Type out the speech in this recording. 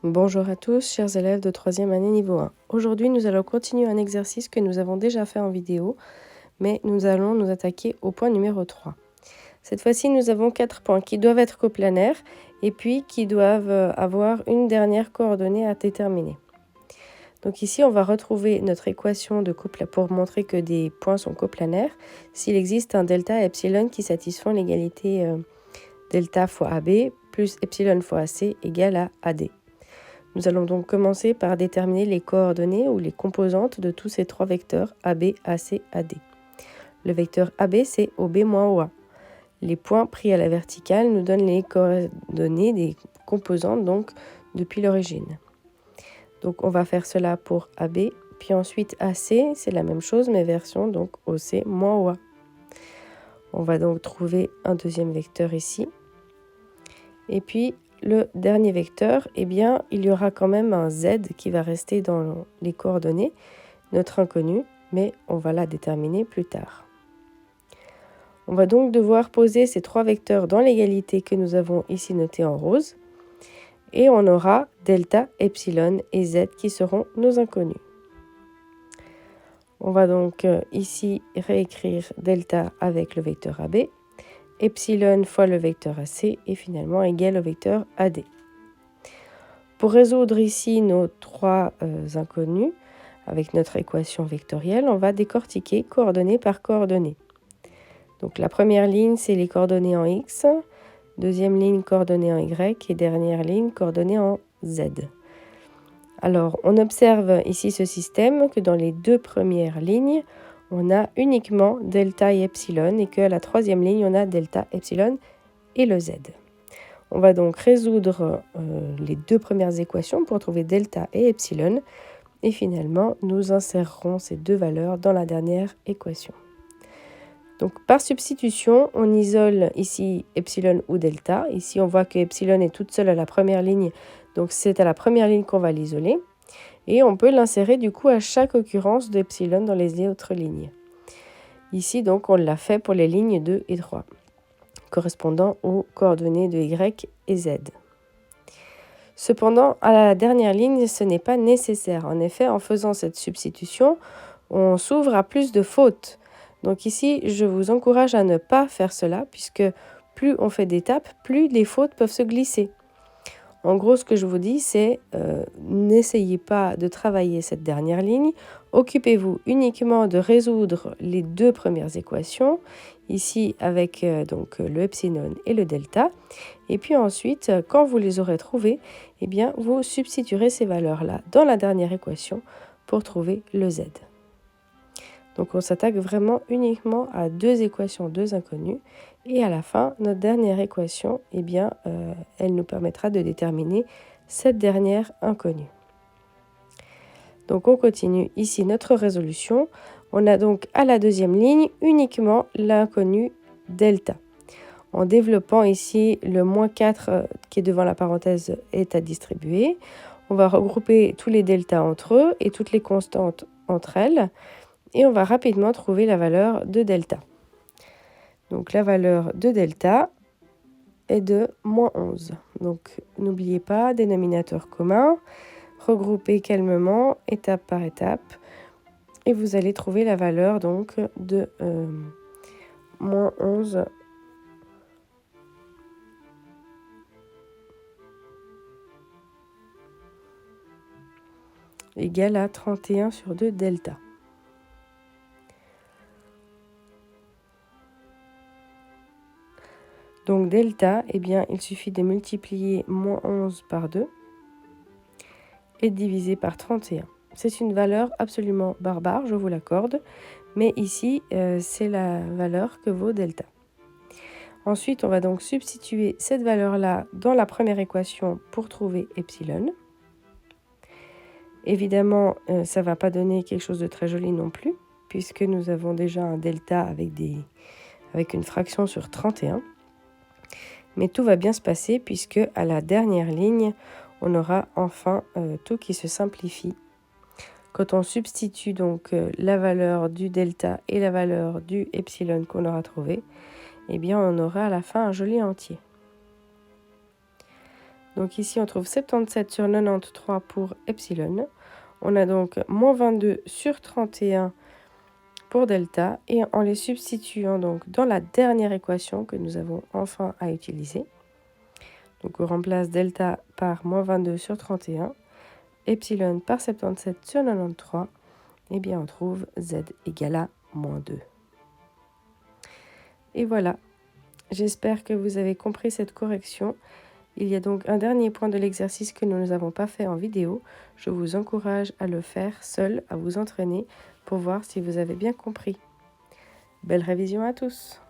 Bonjour à tous, chers élèves de 3e année niveau 1. Aujourd'hui, nous allons continuer un exercice que nous avons déjà fait en vidéo, mais nous allons nous attaquer au point numéro 3. Cette fois-ci, nous avons 4 points qui doivent être coplanaires et puis qui doivent avoir une dernière coordonnée à déterminer. Donc ici, on va retrouver notre équation de couple pour montrer que des points sont coplanaires s'il existe un delta et epsilon qui satisfont l'égalité delta fois AB plus epsilon fois AC égale à AD. Nous allons donc commencer par déterminer les coordonnées ou les composantes de tous ces trois vecteurs AB, AC, AD. Le vecteur AB, c'est OB moins OA. Les points pris à la verticale nous donnent les coordonnées des composantes donc depuis l'origine. Donc on va faire cela pour AB, puis ensuite AC, c'est la même chose mais version donc OC moins OA. On va donc trouver un deuxième vecteur ici. Et puis le dernier vecteur, eh bien, il y aura quand même un z qui va rester dans les coordonnées, notre inconnu, mais on va la déterminer plus tard. On va donc devoir poser ces trois vecteurs dans l'égalité que nous avons ici notée en rose, et on aura delta, epsilon et z qui seront nos inconnus. On va donc ici réécrire delta avec le vecteur AB, epsilon fois le vecteur AC et finalement égal au vecteur AD. Pour résoudre ici nos trois inconnus, avec notre équation vectorielle, on va décortiquer coordonnée par coordonnée. Donc la première ligne, c'est les coordonnées en X, deuxième ligne, coordonnées en Y, et dernière ligne, coordonnées en Z. Alors, on observe ici ce système que dans les deux premières lignes, on a uniquement delta et epsilon, et qu'à la troisième ligne, on a delta, epsilon et le Z. On va donc résoudre les deux premières équations pour trouver delta et epsilon. Et finalement, nous insérerons ces deux valeurs dans la dernière équation. Donc par substitution, on isole ici epsilon ou delta. Ici, on voit que epsilon est toute seule à la première ligne. Donc c'est à la première ligne qu'on va l'isoler. Et on peut l'insérer du coup à chaque occurrence d'epsilon dans les autres lignes. Ici, donc, on l'a fait pour les lignes 2 et 3. Correspondant aux coordonnées de Y et Z. Cependant, à la dernière ligne, ce n'est pas nécessaire. En effet, en faisant cette substitution, on s'ouvre à plus de fautes. Donc ici, je vous encourage à ne pas faire cela, puisque plus on fait d'étapes, plus les fautes peuvent se glisser. En gros, ce que je vous dis, c'est n'essayez pas de travailler cette dernière ligne. Occupez-vous uniquement de résoudre les deux premières équations, ici avec donc le epsilon et le delta. Et puis ensuite, quand vous les aurez trouvées, eh bien, vous substituerez ces valeurs-là dans la dernière équation pour trouver le z. Donc on s'attaque vraiment uniquement à deux équations, deux inconnues. Et à la fin, notre dernière équation, eh bien, elle nous permettra de déterminer cette dernière inconnue. Donc on continue ici notre résolution. On a donc à la deuxième ligne uniquement l'inconnu delta. En développant ici le moins 4 qui est devant la parenthèse est à distribuer. On va regrouper tous les deltas entre eux et toutes les constantes entre elles. Et on va rapidement trouver la valeur de delta. Donc la valeur de delta est de moins 11. Donc n'oubliez pas, dénominateur commun, regroupez calmement, étape par étape, et vous allez trouver la valeur donc de moins 11 égale à 31 sur 2 delta. Donc delta, eh bien, il suffit de multiplier moins 11 par 2 et de diviser par 31. C'est une valeur absolument barbare, je vous l'accorde, mais ici, c'est la valeur que vaut delta. Ensuite, on va donc substituer cette valeur-là dans la première équation pour trouver epsilon. Évidemment, ça ne va pas donner quelque chose de très joli non plus, puisque nous avons déjà un delta avec une fraction sur 31. Mais tout va bien se passer puisque à la dernière ligne, on aura enfin tout qui se simplifie. Quand on substitue donc la valeur du delta et la valeur du epsilon qu'on aura trouvé, eh bien on aura à la fin un joli entier. Donc ici, on trouve 77 sur 93 pour epsilon. On a donc moins 22 sur 31 pour delta. Et en les substituant donc dans la dernière équation que nous avons enfin à utiliser. Donc on remplace delta par moins 22 sur 31, epsilon par 77 sur 93. Et bien on trouve z égale à moins 2. Et voilà, j'espère que vous avez compris cette correction. Il y a donc un dernier point de l'exercice que nous n'avons pas fait en vidéo. Je vous encourage à le faire seul, à vous entraîner pour voir si vous avez bien compris. Belle révision à tous!